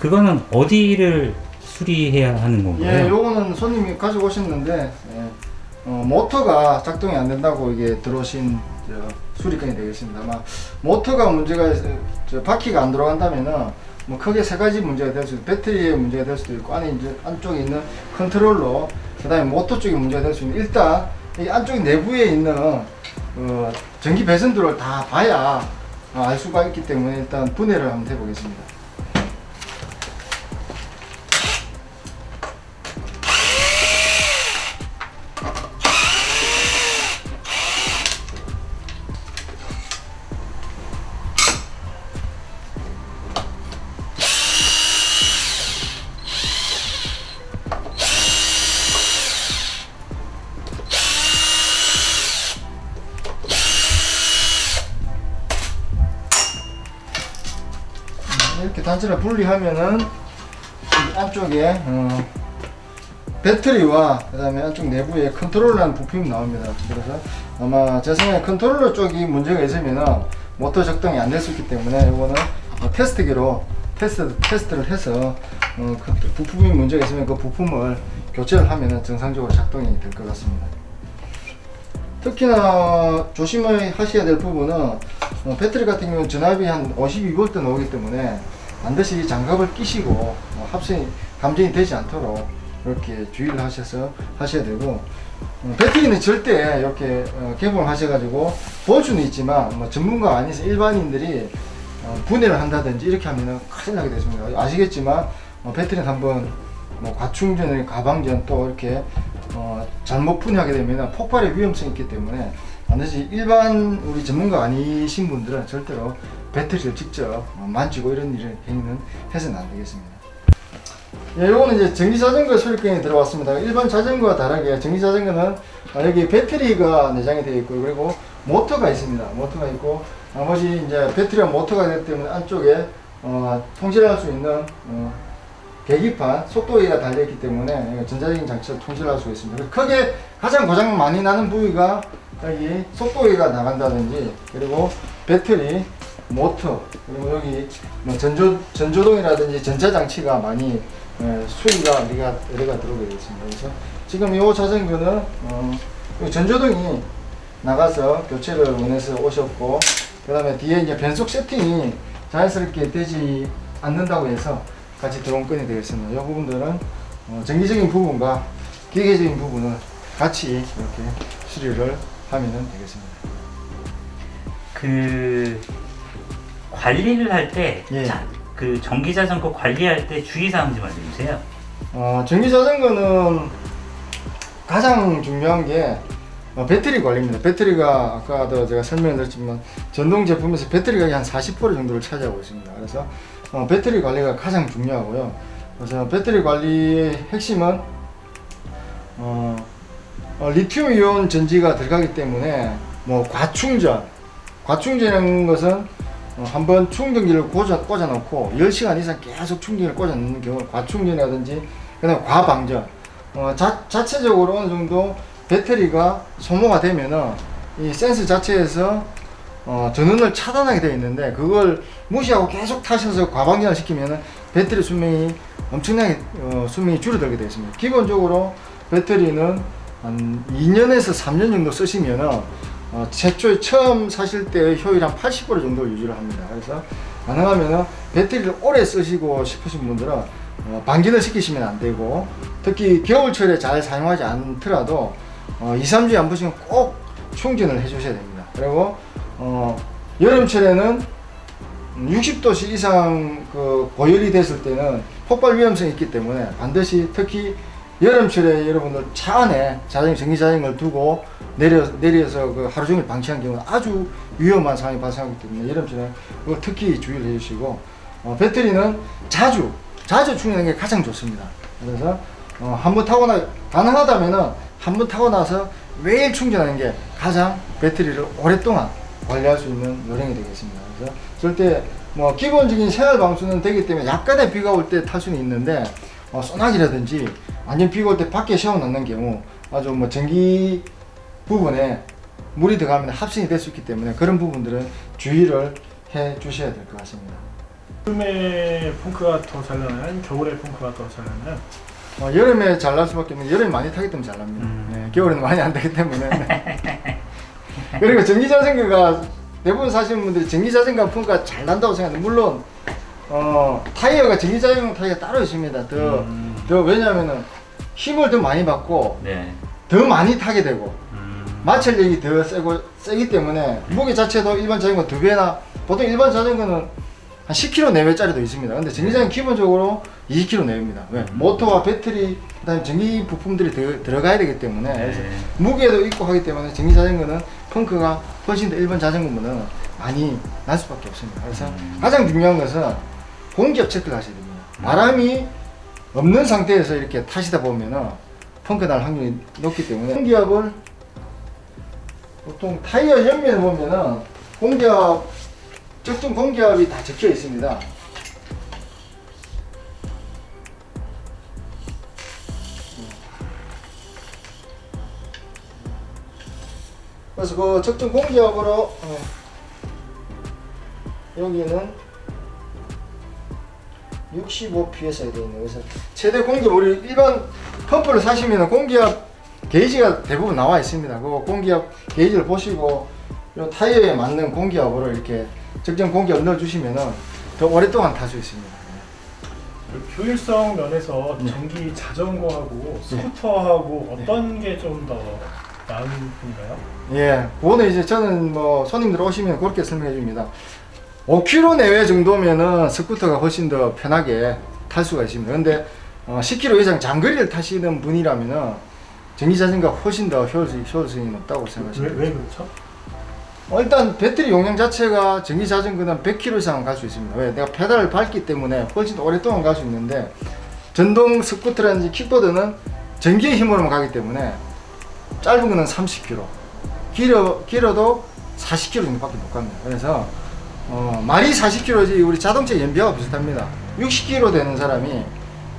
그거는 어디를 수리해야 하는 건가요? 예, 요거는 손님이 가지고 오셨는데 모터가 작동이 안 된다고 이게 들어오신 수리건이 되겠습니다. 아마 모터가 문제가 바퀴가 안 들어간다면은 뭐 크게 세 가지 문제가 될 수 있고 배터리에 문제가 될 수도 있고 안에 이제 안쪽에 있는 컨트롤러 그다음에 모터 쪽에 문제가 될 수 있는 일단 이 안쪽 내부에 있는 전기 배선들을 다 봐야 알 수가 있기 때문에 일단 분해를 한번 해보겠습니다. 이렇게 단체를 분리하면은 이 안쪽에 배터리와 그 다음에 안쪽 내부에 컨트롤러라는 부품이 나옵니다. 그래서 아마 제 생각에 컨트롤러 쪽이 문제가 있으면은 모터 작동이 안 될 수 있기 때문에 이거는 테스트기로 테스트를 해서 그 부품이 문제가 있으면 그 부품을 교체를 하면은 정상적으로 작동이 될 것 같습니다. 특히나 조심하셔야 될 부분은 배터리 같은 경우는 전압이 한 52V 나오기 때문에 반드시 장갑을 끼시고 합선이 감전이 되지 않도록 이렇게 주의를 하셔야 되고 배터리는 절대 이렇게 개봉을 하셔가지고 볼 수는 있지만 뭐 전문가 아니서 일반인들이 분해를 한다든지 이렇게 하면은 큰일 나게 되십니다. 아시겠지만 배터리는 한번 뭐 과충전, 가방전 또 이렇게 잘못 분해하게 되면 폭발의 위험성이 있기 때문에 반드시 일반 우리 전문가 아니신 분들은 절대로 배터리를 직접 만지고 이런 행위는 해서는 안 되겠습니다. 예, 요거는 이제 전기자전거 수리건이 들어왔습니다. 일반 자전거와 다르게 전기자전거는 여기 배터리가 내장이 되어 있고 그리고 모터가 있습니다. 모터가 있고 나머지 이제 배터리와 모터가 되기 때문에 안쪽에 통실할 수 있는 계기판, 속도기가 달려있기 때문에 전자적인 장치를 통실할 수가 있습니다. 크게 가장 고장 많이 나는 부위가 여기 속도기가 나간다든지 그리고 배터리, 모터 그리고 여기 뭐 전조동이라든지 전자장치가 많이 수위가 여기가 들어오게 되어 있습니다. 그래서 지금 이 자전거는 전조동이 나가서 교체를 원해서 오셨고 그 다음에 뒤에 이제 변속 세팅이 자연스럽게 되지 않는다고 해서 같이 들어온 건이 되겠습니다. 이 부분들은 전기적인 부분과 기계적인 부분을 같이 이렇게 수리를 하면 되겠습니다. 그 관리를 할 때, 예. 그 전기자전거 관리할 때 주의사항 좀 알려주세요. 전기자전거는 가장 중요한 게 배터리 관리입니다. 배터리가 아까도 제가 설명을 드렸지만 전동 제품에서 배터리가 한 40% 정도를 차지하고 있습니다. 그래서 배터리 관리가 가장 중요하고요. 그래서 배터리 관리의 핵심은 리튬 이온 전지가 들어가기 때문에 뭐 과충전이라는 것은 한번 충전기를 꽂아 놓고 10시간 이상 계속 충전기를 꽂아 놓는 경우 과충전이라든지 그다음에 과방전 자체적으로 어느 정도 배터리가 소모가 되면은 이 센서 자체에서 전원을 차단하게 되어 있는데 그걸 무시하고 계속 타셔서 과방전을 시키면은 배터리 수명이 엄청나게 수명이 줄어들게 되어 있습니다. 기본적으로 배터리는 한 2년에서 3년 정도 쓰시면은 최초에 처음 사실 때의 효율 한 80% 정도 유지를 합니다. 그래서 가능하면은 배터리를 오래 쓰시고 싶으신 분들은 방전을 시키시면 안 되고 특히 겨울철에 잘 사용하지 않더라도 2, 3주에 한 번씩은 꼭 충전을 해 주셔야 됩니다. 그리고 여름철에는 60도씨 이상 고열이 됐을 때는 폭발 위험성이 있기 때문에 반드시 특히 여름철에 여러분들 차 안에 전기자전거를 두고 내려서 하루 종일 방치한 경우는 아주 위험한 상황이 발생하기 때문에 여름철에 그걸 특히 주의를 해주시고 배터리는 자주 충전하는 게 가장 좋습니다. 그래서 한번 타고 가능하다면은 한번 타고 나서 매일 충전하는 게 가장 배터리를 오랫동안 관리할 수 있는 요령이 되겠습니다. 그래서 절대 뭐 기본적인 생활 방수는 되기 때문에 약간의 비가 올 때 탈 수는 있는데 소나기라든지 완전 비가 올 때 밖에 세워놓는 경우 아주 뭐 전기 부분에 물이 들어가면 합선이 될 수 있기 때문에 그런 부분들은 주의를 해 주셔야 될 것 같습니다. 여름에 펑크가 더 잘 나나요? 아니면 겨울에 펑크가 더 잘 나나요? 여름에 잘 날 수밖에 없는 게 여름에 많이 타기 때문에 잘 납니다. 네, 겨울에는 많이 안 되기 때문에. 그리고 전기자전거가 대부분 사시는 분들이 전기자전거 펑크가 잘 난다고 생각하는데 물론 타이어가 전기자전거 타이어가 따로 있습니다. 더 왜냐하면은 힘을 더 많이 받고 네. 더 많이 타게 되고 마찰력이 더 세기 때문에 무게 자체도 일반 자전거 2배나 보통 일반 자전거는 한 10kg 내외짜리도 있습니다. 근데 전기자전거 기본적으로 20kg 내외입니다. 왜? 모터와 배터리 그다음에 전기 부품들이 더 들어가야 되기 때문에 그래서 무게도 있고 하기 때문에 전기자전거는 펑크가 훨씬 더 일반 자전거보다는 많이 날 수밖에 없습니다. 그래서 가장 중요한 것은 공기압 체크를 하셔야 됩니다. 바람이 없는 상태에서 이렇게 타시다 보면은 펑크 날 확률이 높기 때문에 공기압을 보통 타이어 옆면에 보면은 공기압 적정 공기압이 다 적혀 있습니다. 그래서 그 적정 공기압으로 여기는 65ps가 되어 있네요. 그래서 최대 공기압 우리 일반 펌프를 사시면 공기압 게이지가 대부분 나와 있습니다. 그 공기압 게이지를 보시고 이 타이어에 맞는 공기압으로 이렇게 적정 공기압 넣어주시면은 더 오랫동안 탈 수 있습니다. 효율성 면에서 전기 자전거하고 스쿠터하고 어떤 게 좀 더 나은 편인가요? 예, 그거는 이제 저는 뭐 손님들 오시면 그렇게 설명해 줍니다. 5km 내외 정도면은 스쿠터가 훨씬 더 편하게 탈 수가 있습니다. 근데 10km 이상 장거리를 타시는 분이라면은 전기자전거가 훨씬 더 효율성이 높다고 생각하십니다. 왜 그렇죠? 일단 배터리 용량 자체가 전기자전거는 100km 이상 갈 수 있습니다. 왜? 내가 페달을 밟기 때문에 훨씬 더 오랫동안 갈 수 있는데 전동 스쿠터라든지 킥보드는 전기의 힘으로만 가기 때문에 짧은 거는 30km, 길어도 40km 정도밖에 못 갑니다. 그래서 말이 40km지 우리 자동차 연비하고 비슷합니다. 60km 되는 사람이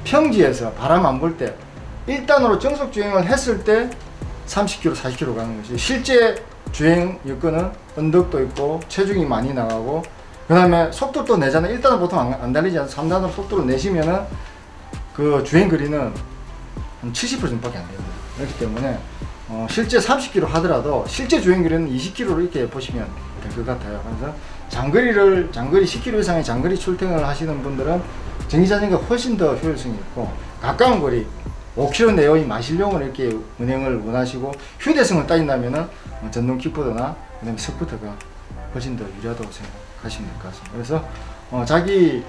평지에서 바람 안 불 때 1단으로 정속 주행을 했을 때 30km, 40km 가는 것이 실제 주행 여건은 언덕도 있고 체중이 많이 나가고 그 다음에 속도도 내잖아요. 1단은 보통 안 달리지 않아요. 3단으로 속도를 내시면은 그 주행 거리는 한 70% 정도밖에 안 됩니다. 그렇기 때문에 실제 30km 하더라도 실제 주행 거리는 20km로 이렇게 보시면 될 것 같아요. 그래서 장거리 10km 이상의 장거리 출퇴근을 하시는 분들은 전기자전거가 훨씬 더 효율성이 있고 가까운 거리 5km 내의 마실용으로 이렇게 운행을 원하시고 휴대성을 따진다면은 전동 킥보드나 그다음에 스쿠터가 훨씬 더 유리하다고 생각하시면 될 것 같습니다. 그래서 자기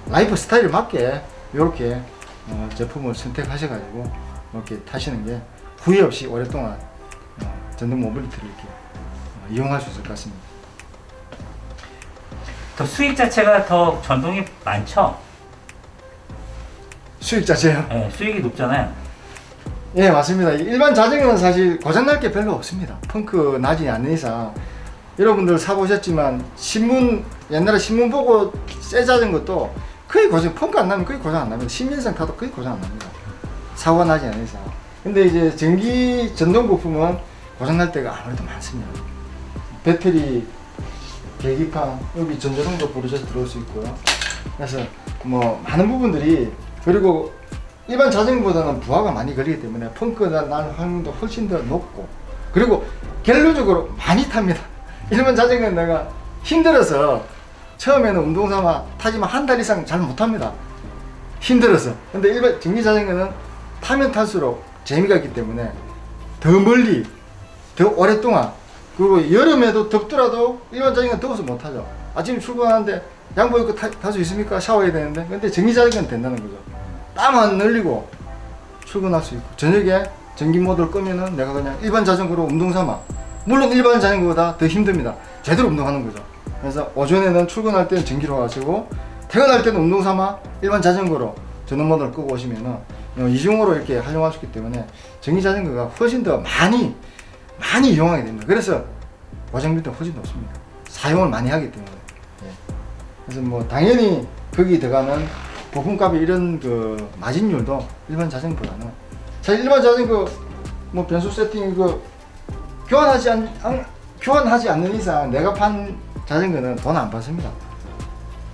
라이프 스타일에 맞게 이렇게 제품을 선택하셔가지고 이렇게 타시는 게 후회 없이 오랫동안 전동 모빌리티를 이렇게 이용할 수 있을 것 같습니다. 더 수익 자체가 더 전동이 많죠? 수익 자체요? 네, 수익이 높잖아요. 예, 맞습니다. 일반 자전거는 사실 고장날 게 별로 없습니다. 펑크 나지 않는 이상 여러분들 사보셨지만 옛날에 신문 보고 새 자전거도 거의 펑크 안 나면 거의 고장 안 납니다. 10년 이상 타도 거의 고장 안 납니다. 사고가 나지 않는 이상. 근데 이제 전기 전동 부품은 고장날 때가 아무래도 많습니다. 배터리, 계기판, 여기 전자동도 부르셔서 들어올 수 있고요. 그래서 뭐 많은 부분들이 그리고 일반 자전거보다는 부하가 많이 걸리기 때문에 펑크 날 확률도 훨씬 더 높고 그리고 결론적으로 많이 탑니다. 일반 자전거는 내가 힘들어서 처음에는 운동삼아 타지만 한 달 이상 잘 못합니다. 힘들어서. 근데 일반 전기 자전거는 타면 탈수록 재미가 있기 때문에 더 멀리 더 오랫동안 그리고 여름에도 덥더라도 일반 자전거는 더워서 못하죠. 아침에 출근하는데 양복 입고 탈 수 있습니까? 샤워해야 되는데. 근데 전기 자전거는 된다는 거죠. 땀 안 흘리고 출근할 수 있고 저녁에 전기 모드를 끄면은 내가 그냥 일반 자전거로 운동 삼아 물론 일반 자전거보다 더 힘듭니다. 제대로 운동하는 거죠. 그래서 오전에는 출근할 때는 전기로 가시고 퇴근할 때는 운동 삼아 일반 자전거로 전원 모드를 끄고 오시면은 이중으로 이렇게 활용할 수 있기 때문에 전기 자전거가 훨씬 더 많이 이용하게 됩니다. 그래서 고장비도 훨씬 높습니다. 사용을 많이 하기 때문에. 예. 그래서 뭐 당연히 거기 들어가는 부품값이 이런 그 마진율도 일반 자전거보다는 사실 일반 자전거 뭐 변수 세팅 교환하지 않는 이상 내가 판 자전거는 돈 안 받습니다.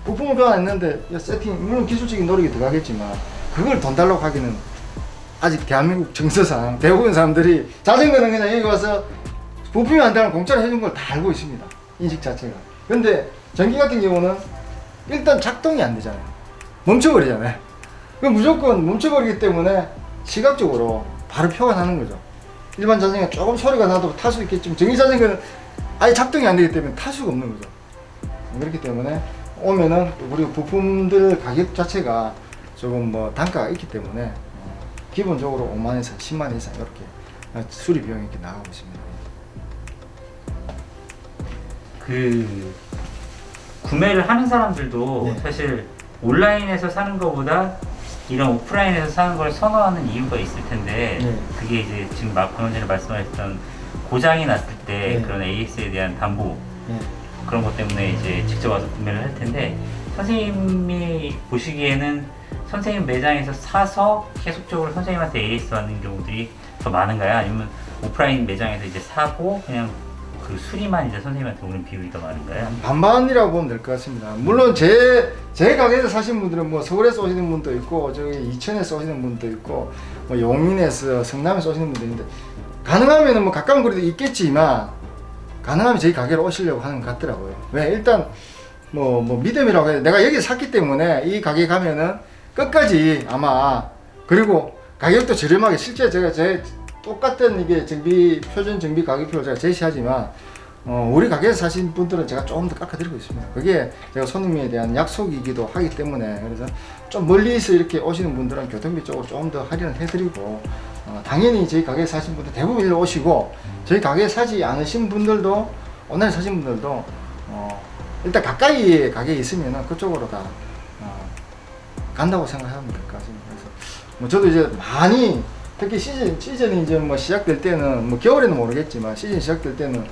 부품을 교환했는데 세팅 물론 기술적인 노력이 들어가겠지만 그걸 돈 달라고 하기는 아직 대한민국 정서상 대부분 사람들이 자전거는 그냥 여기 와서 부품이 안 되면 공짜로 해준 걸 다 알고 있습니다. 인식 자체가. 근데 전기 같은 경우는 일단 작동이 안 되잖아요. 멈춰버리잖아요. 그 무조건 멈춰버리기 때문에 시각적으로 바로 표가 나는 거죠. 일반 자전거 조금 소리가 나도 탈 수 있겠지만 전기 자전거는 아예 작동이 안 되기 때문에 탈 수가 없는 거죠. 그렇기 때문에 오면은 우리 부품들 가격 자체가 조금 뭐 단가가 있기 때문에 기본적으로 5만에서 10만 이상 이렇게 수리 비용이 이렇게 나가고 있습니다. 그 구매를 하는 사람들도 네. 사실 온라인에서 사는 것보다 이런 오프라인에서 사는 걸 선호하는 이유가 있을 텐데 네. 그게 이제 지금 방금 전에 말씀하셨던 고장이 났을 때 네. 그런 AS에 대한 담보 네. 그런 것 때문에 이제 직접 와서 구매를 할 텐데 선생님이 보시기에는 선생님 매장에서 사서 계속적으로 선생님한테 AS 받는 경우들이 더 많은가요? 아니면 오프라인 매장에서 이제 사고 그냥 그 수리만 이제 선생님한테 오는 비율이 더 많은가요? 반반이라고 보면 될 것 같습니다. 물론 제 가게에서 사신 분들은 뭐 서울에서 오시는 분도 있고 저기 이천에서 오시는 분도 있고 뭐 용인에서 성남에서 오시는 분도 있는데 가능하면은 뭐 가까운 거리도 있겠지만 가능하면 저희 가게로 오시려고 하는 것 같더라고요. 왜 일단 뭐 믿음이라고 해야 돼. 내가 여기 샀기 때문에 이 가게 가면은 끝까지 아마 그리고 가격도 저렴하게 실제 제가 제 똑같은 이게 표준 정비 가격표를 제가 제시하지만 우리 가게에서 사신 분들은 제가 조금 더 깎아드리고 있습니다. 그게 제가 손님에 대한 약속이기도 하기 때문에 그래서 좀 멀리서 이렇게 오시는 분들은 교통비 쪽으로 조금 더 할인을 해드리고 당연히 저희 가게에 사신 분들 대부분 일로 오시고 저희 가게에 사지 않으신 분들도 온라인 사신 분들도 일단 가까이 가게에 있으면 그쪽으로 다 간다고 생각하면 될 것 같습니다. 그래서 뭐 저도 이제 많이 특히 시즌이 이제 뭐 시작될 때는 뭐 겨울에는 모르겠지만 시즌 시작될 때는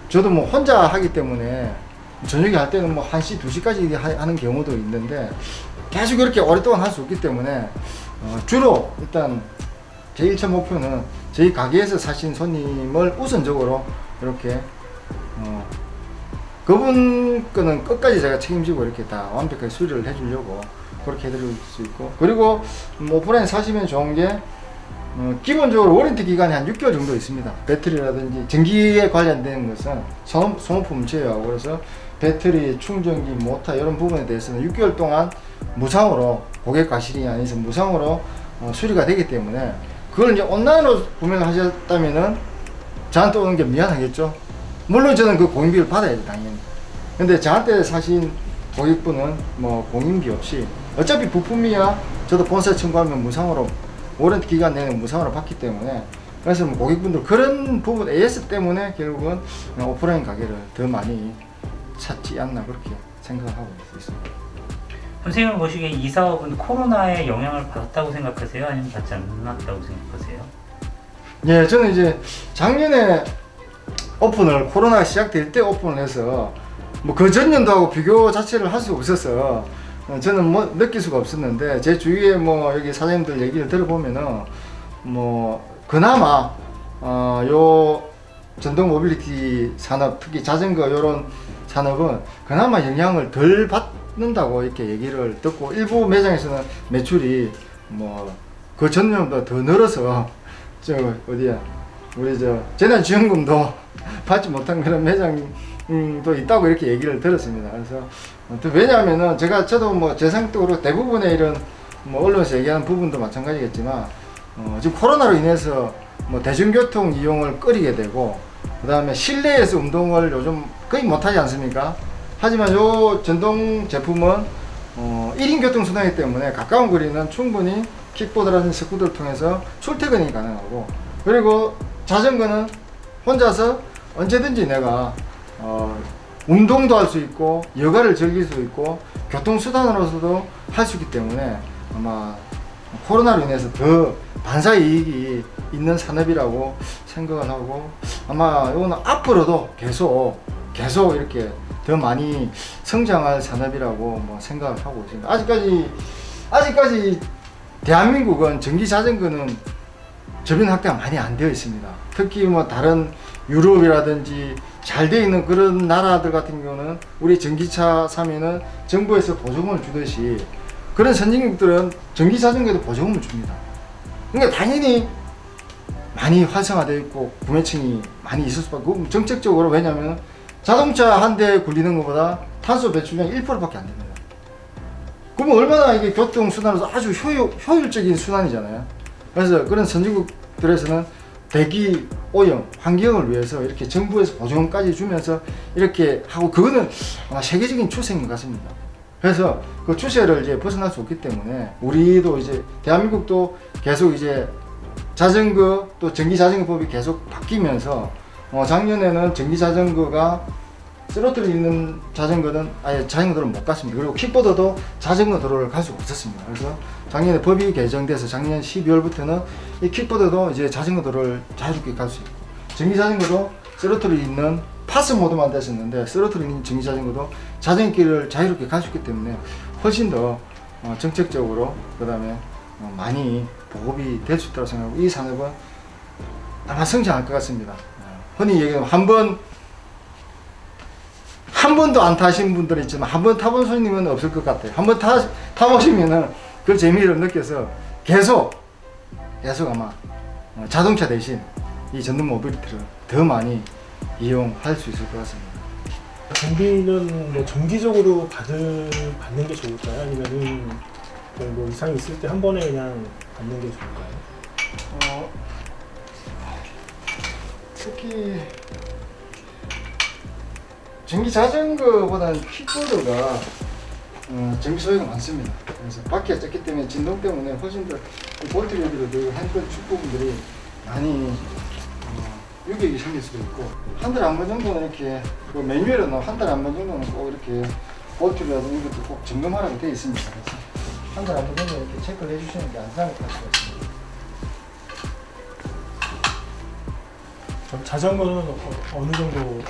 저도 뭐 혼자 하기 때문에 저녁에 할 때는 뭐 1시, 2시까지 하는 경우도 있는데 계속 이렇게 오랫동안 할 수 없기 때문에 주로 일단 제 1차 목표는 저희 가게에서 사신 손님을 우선적으로 이렇게 그분 거는 끝까지 제가 책임지고 이렇게 다 완벽하게 수리를 해주려고 그렇게 해드릴 수 있고 그리고 오프라인 사시면 좋은 게 기본적으로 워런티 기간이 한 6개월 정도 있습니다. 배터리라든지 전기에 관련된 것은 소모품 제외하고 그래서 배터리, 충전기, 모터 이런 부분에 대해서는 6개월 동안 무상으로 고객 과실이 아니서 무상으로 수리가 되기 때문에 그걸 이제 온라인으로 구매를 하셨다면은 저한테 오는 게 미안하겠죠. 물론 저는 그 공인비를 받아야죠 당연히. 근데 저한테 사신 고객분은 뭐 공인비 없이 어차피 부품이야 저도 본사 청구하면 무상으로 워런티 기간 내내 무상으로 받기 때문에 그래서 뭐 고객분들 그런 부분 AS 때문에 결국은 오프라인 가게를 더 많이 찾지 않나 그렇게 생각하고 있습니다. 선생님 보시기에 이 사업은 코로나에 영향을 받았다고 생각하세요? 아니면 받지 않았다고 생각하세요? 예, 저는 이제 작년에 오픈을 코로나가 시작될 때 오픈을 해서 뭐 그 전년도하고 비교 자체를 할 수가 없어서 저는 뭐 느낄 수가 없었는데 제 주위에 뭐 여기 사장님들 얘기를 들어보면은 뭐 그나마 요 전동 모빌리티 산업 특히 자전거 요런 산업은 그나마 영향을 덜 받는다고 이렇게 얘기를 듣고 일부 매장에서는 매출이 뭐 그 전년보다 더 늘어서 저 어디야 우리 저 재난지원금도 받지 못한 그런 매장도 있다고 이렇게 얘기를 들었습니다. 그래서 왜냐하면은 저도 뭐 제 생각으로 대부분의 이런 뭐 언론에서 얘기하는 부분도 마찬가지겠지만 지금 코로나로 인해서 뭐 대중교통 이용을 꺼리게 되고 그 다음에 실내에서 운동을 요즘 거의 못하지 않습니까? 하지만 요 전동 제품은 1인 교통수단이기 때문에 가까운 거리는 충분히 킥보드라든지 스쿠터를 통해서 출퇴근이 가능하고 그리고 자전거는 혼자서 언제든지 내가 운동도 할 수 있고 여가를 즐길 수 있고 교통수단으로서도 할 수 있기 때문에 아마 코로나로 인해서 더 반사이익이 있는 산업이라고 생각을 하고 아마 이거는 앞으로도 계속 이렇게 더 많이 성장할 산업이라고 뭐 생각을 하고 있습니다. 아직까지 대한민국은 전기 자전거는 저변 확대가 많이 안 되어 있습니다. 특히 뭐 다른 유럽이라든지 잘 되어 있는 그런 나라들 같은 경우는 우리 전기차 사면은 정부에서 보조금을 주듯이 그런 선진국들은 전기 자전거에도 보조금을 줍니다. 그러니까 당연히 많이 활성화되어 있고 구매층이 많이 있을 수밖에 없고, 정책적으로 왜냐하면 자동차 한 대 굴리는 것보다 탄소 배출량이 1%밖에 안 됩니다. 그러면 얼마나 이게 교통수단으로서 아주 효율적인 수단이잖아요. 그래서 그런 선진국들에서는 대기 오염, 환경을 위해서 이렇게 정부에서 보조금까지 주면서 이렇게 하고, 그거는 아마 세계적인 추세인 것 같습니다. 그래서 그 추세를 이제 벗어날 수 없기 때문에 우리도 이제 대한민국도 계속 이제 자전거 또 전기 자전거법이 계속 바뀌면서 작년에는 전기 자전거가 스로틀이 있는 자전거는 아예 자전거 도로를 못 갔습니다. 그리고 킥보드도 자전거 도로를 갈 수가 없었습니다. 그래서 작년에 법이 개정돼서 작년 12월부터는 이 킥보드도 이제 자전거 도로를 자유롭게 갈 수 있고, 전기 자전거도 스로틀이 있는 파스 모드만 됐었는데 스로틀이 있는 전기 자전거도 자전거길을 자유롭게 갈 수 있기 때문에 훨씬 더 정책적으로 그 다음에 많이 보급이 될 수 있다고 생각하고, 이 산업은 아마 성장할 것 같습니다. 흔히 얘기하면 한 번도 안 타신 분들은 있지만 한 번 타본 손님은 없을 것 같아요. 한 번 타보시면은 그 재미를 느껴서 계속 아마 자동차 대신 이 전동 모빌리티를 더 많이 이용할 수 있을 것 같습니다. 정비는 뭐 정기적으로 받는 게 좋을까요? 아니면은 뭐 이상이 있을 때 한 번에 그냥 받는 게 좋을까요? 특히 전기 자전거보다는 킥보드가 전기 소요가 많습니다. 그래서 바퀴가 작기 때문에 진동 때문에 훨씬 더 볼트 레벨도 핸들 축부분들이 많이 유격이 생길 수도 있고, 한 달에 한 번 정도는 이렇게 그 매뉴얼은 한 달에 한 번 정도는 꼭 이렇게 볼트라든지 이것도 꼭 점검하라고 되어 있습니다. 그래서 한 달에 한 번 정도 이렇게 체크를 해주시는 게 안전할 것 같습니다. 그럼 자전거는 어느 정도?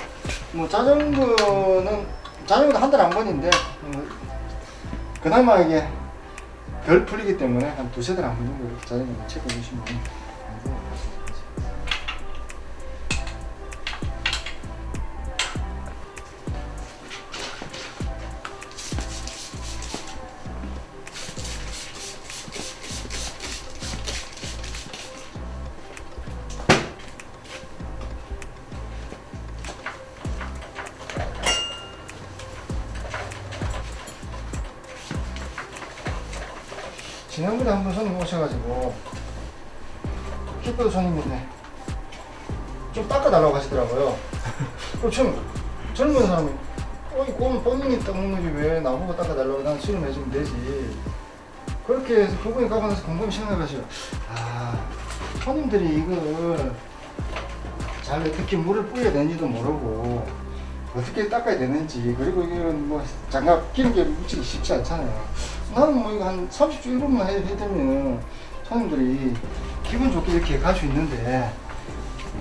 뭐 자전거는 한 달에 한 번인데 그나마 이게 덜 풀리기 때문에 한 두세 달에 한 번 정도 이렇게 자전거 체크해 주시면 지난번에 한 번 손님 오셔가지고 킥보드 손님인데 좀 닦아달라고 하시더라고요. 그럼 젊은 사람이 이 꼴은 본인이 닦는 거지 왜 나보고 닦아달라고, 난 수렴해주면 되지. 그렇게 해서 그분이 가고 나서 곰곰이 생각하셔. 손님들이 이걸 잘 어떻게 물을 뿌려야 되는지도 모르고 어떻게 닦아야 되는지, 그리고 이건 뭐 장갑 기름기 묻히기 쉽지 않잖아요. 나는 뭐 이거 한 30주 1분만 해드리면 손님들이 기분 좋게 이렇게 갈 수 있는데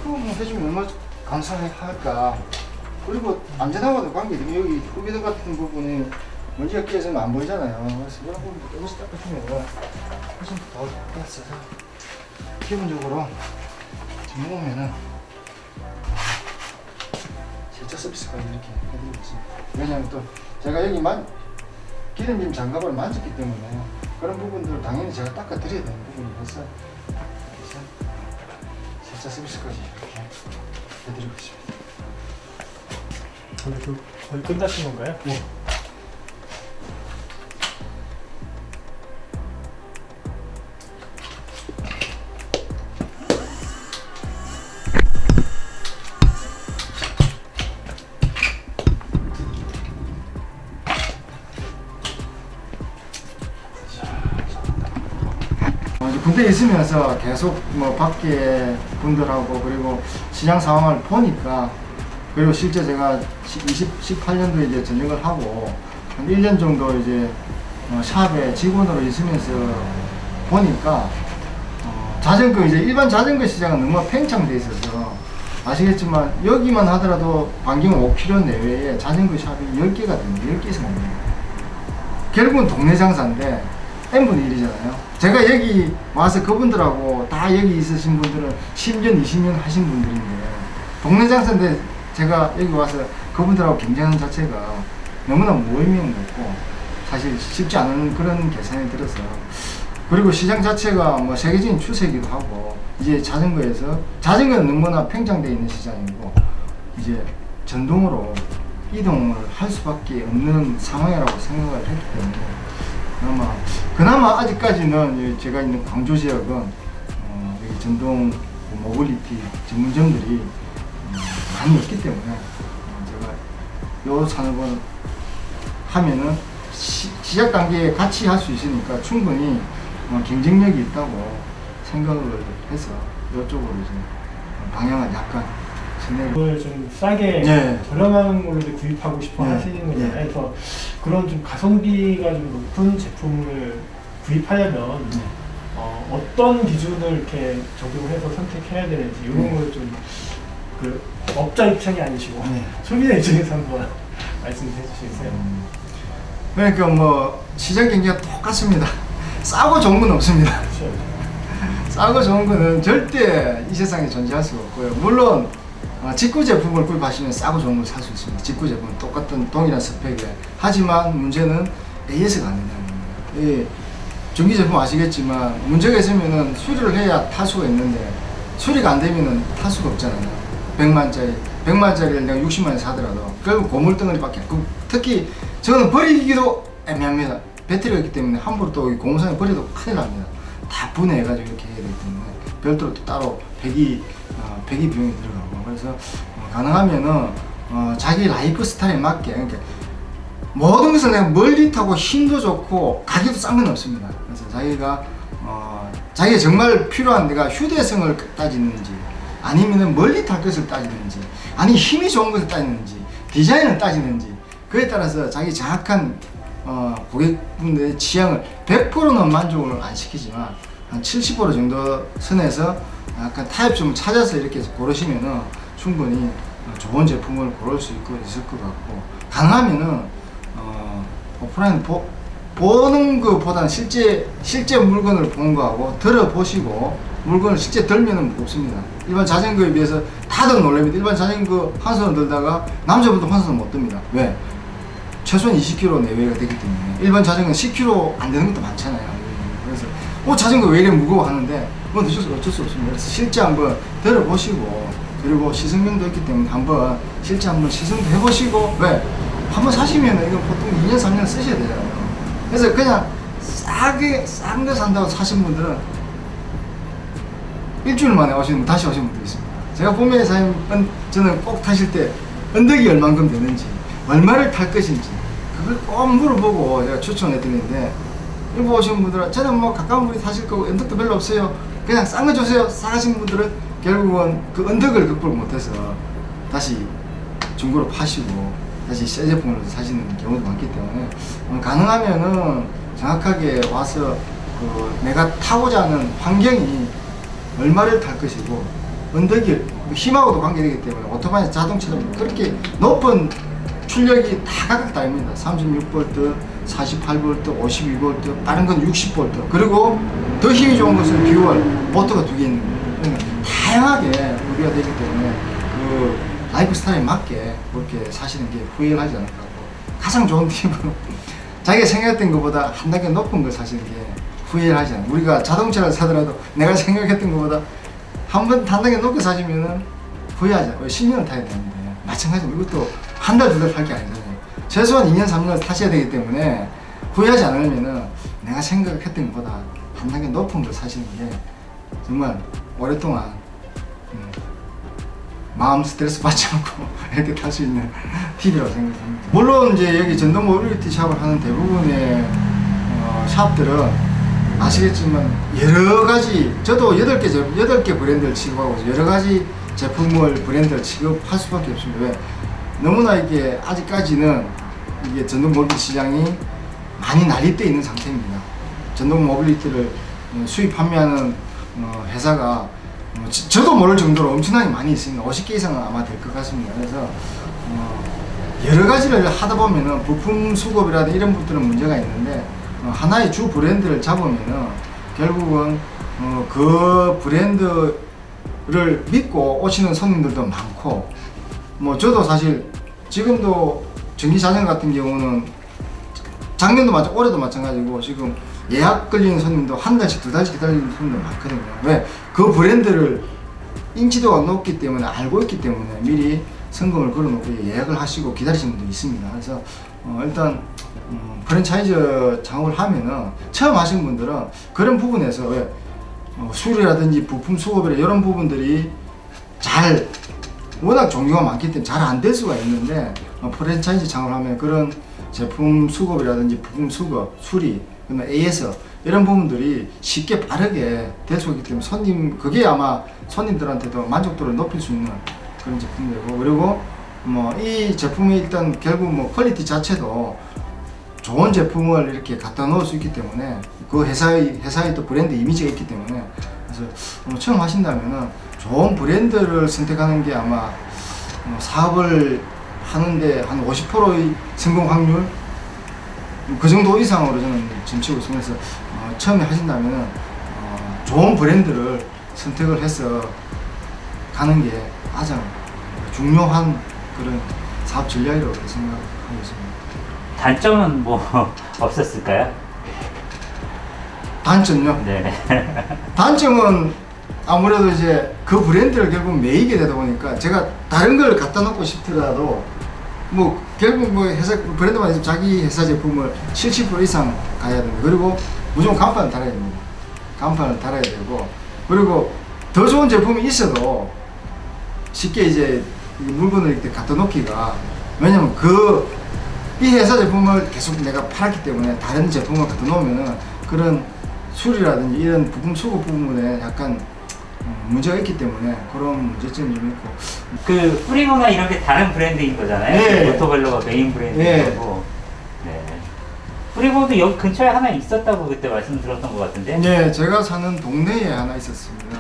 그거 뭐 해주면 얼마나 감사할까. 그리고 안전하고도 관계되면 여기 후비등 같은 부분이 먼지가 끼어서는 안 보이잖아요. 그래서 이런 부분도 조금씩 닦아주면 훨씬 더 닦았어서 기본적으로 지금 오면은 세차 서비스까지 이렇게 해드리고 있습니다. 왜냐하면 또 제가 여기만 기름짐 장갑을 만졌기 때문에 그런 부분들을 당연히 제가 닦아드려야 되는 부분이라서 세차 서비스까지 이렇게 해드리고 있습니다. 근데 거의 끝나신 건가요? 네. 군대에 있으면서 계속 뭐 밖에 분들하고 그리고 시장 상황을 보니까, 그리고 실제 제가 2018년도에 이제 전역을 하고 한 1년 정도 이제 샵에 직원으로 있으면서 보니까 자전거 이제 일반 자전거 시장은 너무 팽창돼 있어서 아시겠지만 여기만 하더라도 반경 5km 내외에 자전거 샵이 10개가 됩니다. 10개 이상 됩니다. 결국은 동네 장사인데 N분의 1이잖아요. 제가 여기 와서 그분들하고 다 여기 있으신 분들은 10년, 20년 하신 분들인데, 동네 장사인데 제가 여기 와서 그분들하고 경쟁하는 자체가 너무나 무의미한 거고, 사실 쉽지 않은 그런 계산이 들어서, 그리고 시장 자체가 뭐 세계적인 추세이기도 하고, 이제 자전거는 너무나 팽창되어 있는 시장이고, 이제 전동으로 이동을 할 수밖에 없는 상황이라고 생각을 했기 때문에, 그나마 아직까지는 제가 있는 광주 지역은 여기 전동 모빌리티 전문점들이 많이 없기 때문에, 제가 요 산업을 하면은 시작 단계에 같이 할 수 있으니까 충분히 경쟁력이 있다고 생각을 해서 이쪽으로 이제 방향을 약간 그걸 좀 싸게 네. 저렴한 걸로 이제 구입하고 싶어 네. 하시는 거잖아요. 네. 그래서 그런 좀 가성비가 좀 높은 제품을 구입하려면 네. 어떤 기준을 이렇게 적용해서 선택해야 되는지 이런 네. 걸 좀 그 업자 입장이 아니시고 네. 소비자 입장에서 한번 말씀해 주시겠어요? 그러니까 뭐 시장 경기가 똑같습니다. 싸고 좋은 건 없습니다. 그렇죠. 싸고 좋은 거는 절대 이 세상에 존재할 수가 없고요. 물론 직구 제품을 구입하시면 싸고 좋은 걸 살 수 있습니다. 직구 제품은 똑같은 동일한 스펙에. 하지만 문제는 AS가 안 된다는 겁니다. 이 전기 제품 아시겠지만 문제가 있으면은 수리를 해야 탈 수가 있는데, 수리가 안 되면은 탈 수가 없잖아요. 100만짜리를 내가 60만에 사더라도 결국 고물덩어리밖에. 특히 저는 버리기도 애매합니다. 배터리가 있기 때문에 함부로 또 공사에 버려도 큰일 납니다. 다 분해해가지고 이렇게 해야 되기 때문에 별도로 또 따로 배기 비용이 들어가고. 그래서 가능하면은 자기 라이프 스타일에 맞게, 그러니까 모든 것을 내가 멀리 타고 힘도 좋고 가격도 싼 건 없습니다. 그래서 자기가 정말 필요한, 내가 휴대성을 따지는지, 아니면은 멀리 탈 것을 따지는지, 아니 힘이 좋은 것을 따지는지, 디자인을 따지는지, 그에 따라서 자기 정확한 고객분들의 취향을 100%는 만족을 안 시키지만 한 70% 정도 선에서 약간 타협점을 찾아서 이렇게 고르시면은 충분히 좋은 제품을 고를 수 있을 것 같고, 가능하면은 오프라인 보는 것보다는 실제 물건을 보는 거하고 들어보시고, 물건을 실제 들면은 무겁습니다. 일반 자전거에 비해서 다들 놀랍니다. 일반 자전거 한 손을 들다가 남자분도 한 손을 못 듭니다. 왜? 최소한 20km 내외가 되기 때문에. 일반 자전거는 10km 안 되는 것도 많잖아요. 그래서 자전거 왜 이래 무거워 하는데, 그건 어쩔 수 없습니다. 그래서 실제 한번 들어보시고, 그리고 시승명도 있기 때문에 한번 실제 한번 시승도 해보시고, 왜? 한번 사시면은 이건 보통 2년 3년 쓰셔야 되잖아요. 그래서 그냥 싼 거 산다고 사신 분들은 일주일 만에 다시 오시는 분도 있습니다. 제가 보면 사장님, 저는 꼭 타실 때 언덕이 얼만큼 되는지, 얼마를 탈 것인지, 그걸 꼭 물어보고 제가 추천해 드리는데, 일부 오시는 분들은 저는 뭐 가까운 분이 타실 거고 언덕도 별로 없어요, 그냥 싼 거 주세요 사가신 분들은 결국은 그 언덕을 극복을 못해서 다시 중고로 파시고 다시 새 제품을 사시는 경우도 많기 때문에, 가능하면은 정확하게 와서 내가 타고자 하는 환경이 얼마를 탈 것이고, 언덕이 힘하고도 관계되기 때문에 오토바이 자동차는 그렇게 높은 출력이 다 각각 다릅니다. 36V, 48V, 52V, 다른 건 60V, 그리고 더 힘이 좋은 것은 듀얼, 모터가 2개 있는 거예요. 그러니까 다양하게 우리가 되기 때문에 그 라이프 스타일에 맞게 그렇게 사시는 게 후회를 하지 않을까 하고, 가장 좋은 팁은 자기가 생각했던 것보다 한 단계 높은 걸 사시는 게 후회를 하지 않아요. 우리가 자동차를 사더라도 내가 생각했던 것보다 한 단계 높게 사시면은 후회하지 않아요. 10년을 타야 되는데, 마찬가지로 이것도 한 달, 2달 탈 게 아니잖아요. 최소한 2년, 3년을 타셔야 되기 때문에 후회하지 않으면은 내가 생각했던 것보다 한 단계 높은 걸 사시는 게 정말 오랫동안 마음 스트레스 받지 않고 이렇게 탈 수 있는 팁이라고 생각합니다. 물론 이제 여기 전동 모빌리티 샵을 하는 대부분의 샵들은 아시겠지만 여러 가지, 저도 8개 브랜드를 취급하고 여러 가지 제품을 브랜드를 취급할 수밖에 없습니다. 왜? 너무나 이게 아직까지는 이게 전동 모빌리티 시장이 많이 난립되어 있는 상태입니다. 전동 모빌리티를 수입 판매하는 회사가 저도 모를 정도로 엄청나게 많이 있습니다. 50개 이상은 아마 될 것 같습니다. 그래서 여러 가지를 하다 보면은 부품 수급이라든지 이런 부분들은 문제가 있는데, 하나의 주 브랜드를 잡으면은 결국은 그 브랜드를 믿고 오시는 손님들도 많고, 뭐 저도 사실 지금도 전기자전거 같은 경우는 작년도 올해도 마찬가지고 지금 예약 걸리는 손님도 한 달씩 두 달씩 기다리는 손님도 많거든요. 왜? 그 브랜드를 인지도가 높기 때문에, 알고 있기 때문에 미리 성금을 걸어놓고 예약을 하시고 기다리시는 분도 있습니다. 그래서 일단 프랜차이즈 창업을 하면은 처음 하신 분들은 그런 부분에서 왜 수리라든지 부품 수급이라 이런 부분들이 잘 워낙 종류가 많기 때문에 잘 안 될 수가 있는데, 프랜차이즈 창업을 하면 그런 제품 수급이라든지 부품 수급, 수리, 그다음에 AS 이런 부분들이 쉽게 빠르게 될 수 있기 때문에 그게 아마 손님들한테도 만족도를 높일 수 있는 그런 제품이고, 그리고 뭐 이 제품이 일단 결국 뭐 퀄리티 자체도 좋은 제품을 이렇게 갖다 놓을 수 있기 때문에 그 회사의 또 브랜드 이미지가 있기 때문에, 그래서 처음 하신다면은 좋은 브랜드를 선택하는 게 아마 사업을 하는데 한 50%의 성공 확률 그 정도 이상으로 저는 점치고 있습니다. 그래서 처음에 하신다면은 좋은 브랜드를 선택을 해서 가는 게 가장 중요한 그런 사업 전략이라고 생각하고 있습니다. 단점은 뭐 없었을까요? 단점요? 네. 단점은 아무래도 이제 그 브랜드를 결국 매이게 되다 보니까 제가 다른 걸 갖다 놓고 싶더라도 뭐 결국 뭐 회사 브랜드만 있으면 자기 회사 제품을 70% 이상 가야 됩니다. 그리고 무조건 간판을 달아야 됩니다. 간판을 달아야 되고, 그리고 더 좋은 제품이 있어도 쉽게 이제 이 물건을 이렇게 갖다 놓기가, 왜냐면 이 회사 제품을 계속 내가 팔았기 때문에 다른 제품을 갖다 놓으면은 그런 수리라든지 이런 부품 수급 부분에 약간 문제가 있기 때문에 그런 문제점이 좀 있고. 그 프리모나 이런 게 다른 브랜드인 거잖아요. 네. 모토벨로가 메인 브랜드인 네. 거고. 네. 프리모도 여기 근처에 하나 있었다고 그때 말씀 들었던 것 같은데. 네, 제가 사는 동네에 하나 있었습니다.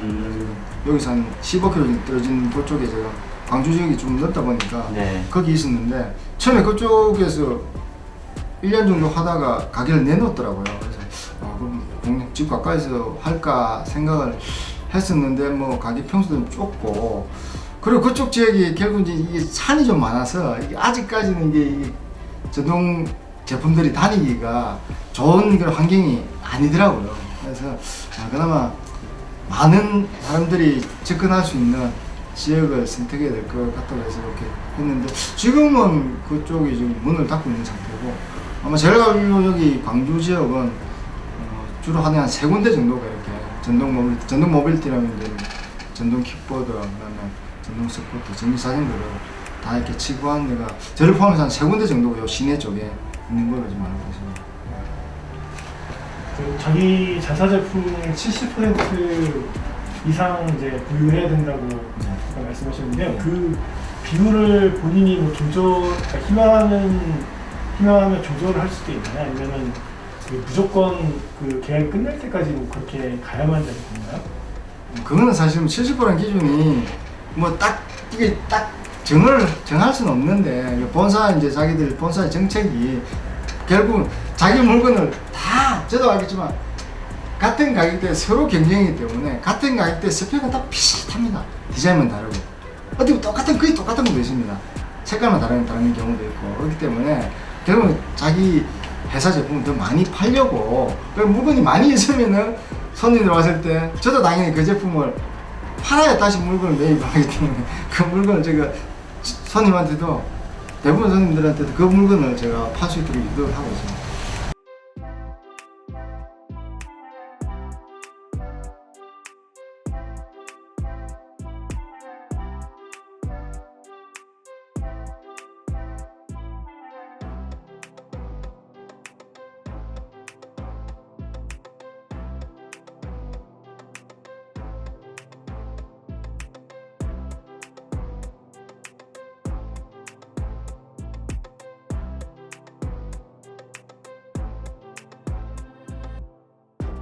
여기서 한 15km 떨어진 그쪽에 제가 광주 지역이 좀 넓다 보니까 네. 거기 있었는데, 처음에 그쪽에서 1년 정도 하다가 가게를 내놓더라고요. 그래서 그럼 집 가까이서 할까 생각을 했었는데, 뭐 가게 평수도 좀 좁고, 그리고 그쪽 지역이 결국 이제 이게 산이 좀 많아서 이게 아직까지는 이게 전동 제품들이 다니기가 좋은 그런 환경이 아니더라고요. 그래서 그나마 많은 사람들이 접근할 수 있는 지역을 선택해야 될 것 같다고 해서 이렇게 했는데, 지금은 그쪽이 지금 문을 닫고 있는 상태고, 아마 제가 알기로 여기 광주 지역은 주로 한 3군데 정도가 이렇게 전동 모빌리티라면 이제 전동 킥보드, 그다음에 전동 스쿠터, 전기 자전거를 다 이렇게 취급하는 데가 저를 포함해서 한 3군데 정도가 요 시내 쪽에 있는 걸로 좀 알고 있습니다. 그 자기 자사 제품의 70% 이상 이제 보유해야 된다고 아까 말씀하셨는데요. 그 비율을 본인이 뭐 희망하면 조절을 할 수도 있나요? 아니면은 무조건 그 계약 끝날 때까지 뭐 그렇게 가야만 되는 건가요? 그거는 사실 70%라는 기준이 뭐 이게 딱 정할 수는 없는데, 자기들 본사의 정책이 결국은 자기 물건을 다, 저도 알겠지만 같은 가격대에 서로 경쟁이기 때문에 같은 가격대 스펙은 다 비슷합니다. 디자인만 다르고 어떻게 거의 똑같은 것도 있습니다. 색깔만 다른 경우도 있고, 그렇기 때문에 결국은 자기 회사 제품을 더 많이 팔려고, 물건이 많이 있으면은 손님들 왔을 때 저도 당연히 그 제품을 팔아야 다시 물건을 매입을 하기 때문에 그 물건을 제가 손님한테도, 대부분 손님들한테도 그 물건을 제가 팔 수 있도록 유도를 하고 있습니다.